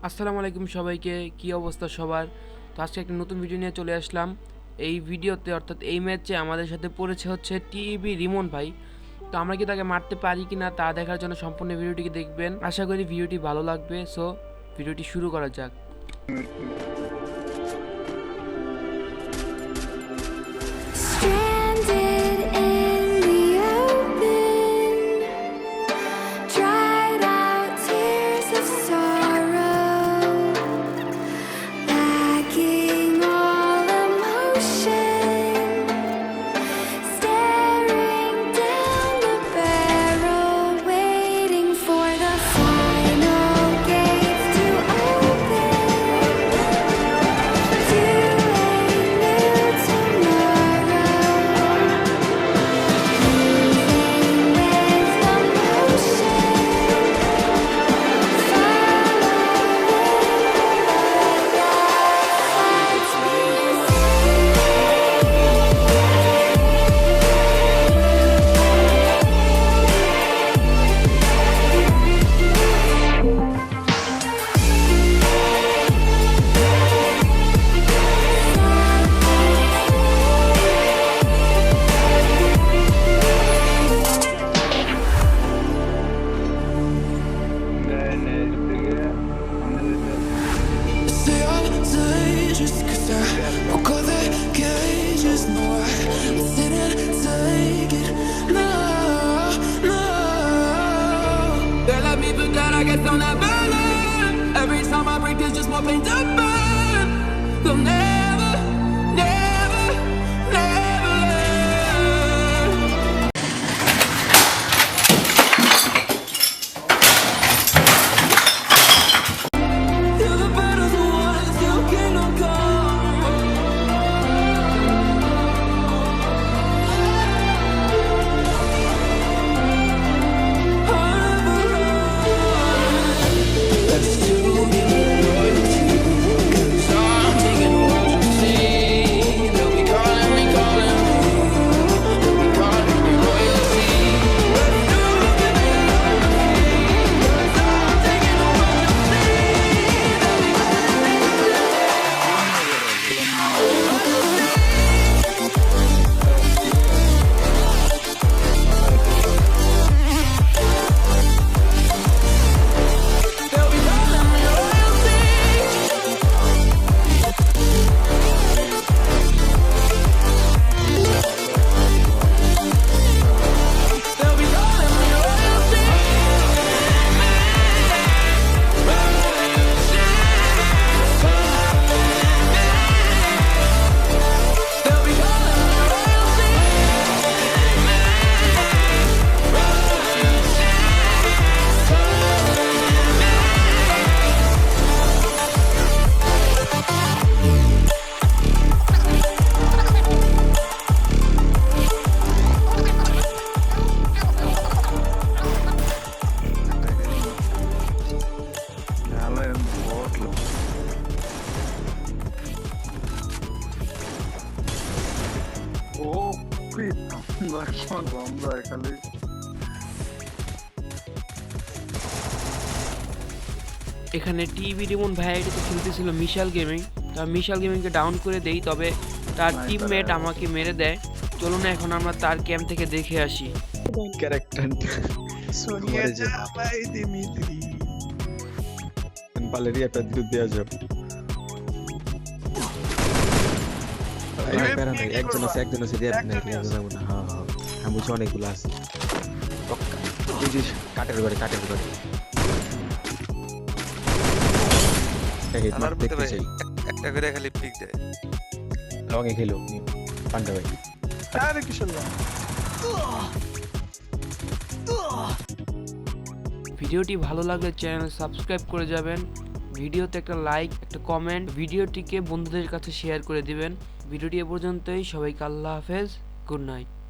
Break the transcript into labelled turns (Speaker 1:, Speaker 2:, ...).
Speaker 1: আসসালামু আলাইকুম সবাইকে, কি অবস্থা সবার? তো আজকে একটা নতুন ভিডিও নিয়ে চলে আসলাম। এই ভিডিওতে অর্থাৎ এই ম্যাচে আমাদের সাথে পড়েছে হচ্ছে টিবি রিমন ভাই। তো আমরা কি তাকে মারতে পারি কিনা তা দেখার জন্য সম্পূর্ণ ভিডিওটিকে দেখবেন। আশা করি ভিডিওটি ভালো লাগবে। সো ভিডিওটি শুরু করা যাক।
Speaker 2: Stranded in the open, dried out tears of sorrow, lacking all emotion, staring down the barrel, waiting for the final gate to open to a new tomorrow.
Speaker 3: Say I'm dangerous 'cause I broke all the cages. No, I didn't take it. No, no. They let me put that I guess on that burner. Every time I break, there's just more pain to burn. They'll never, never, never learn. Till the battle's won, still kingdom come. Let's do it royalty, 'cause I'm taking royalty. They'll be calling me royalty. Let's do it royalty, 'cause I'm taking royalty. They'll be calling me royalty. They'll be calling me royalty. They'll be calling me royalty.
Speaker 4: Alan Wardlow. Oh, wait. আমরা খালি
Speaker 1: এখানে TB Rimon ভাই আইডিতে খেলতেছিল মিশাল gaming. তো আমি মিশাল গেমিংকে down করে দেই, তবে তার টিমমেট আমাকে মেরে দেয়। চলুন এখন আমরা তার ক্যাম্প থেকে দেখে আসি।
Speaker 5: Character
Speaker 4: Sonia Java Dimitri.
Speaker 5: Valeria Pedro Diajo. প্যারা নাই, একজন আছে দিয়ে নাই, একজন যাবো না। হ্যাঁ হ্যাঁ, আমি বুঝি অনেকগুলো আছে। এই যে কাটের ঘরে এই
Speaker 6: আমার
Speaker 5: দেখতে
Speaker 6: ভাই
Speaker 5: চাই
Speaker 6: একটা করে খালি পিক দেয়।
Speaker 5: লঙে খেলো পান্ডা ভাই।
Speaker 4: আরে কি শুনলাম?
Speaker 1: ভিডিওটি ভালো লাগলে চ্যানেল সাবস্ক্রাইব করে যাবেন। ভিডিওতে একটা লাইক, একটা কমেন্ট, ভিডিওটিকে বন্ধুদের কাছে শেয়ার করে দিবেন। ভিডিওটি এ পর্যন্তই। সবাইকে আল্লাহ হাফেজ, গুড নাইট।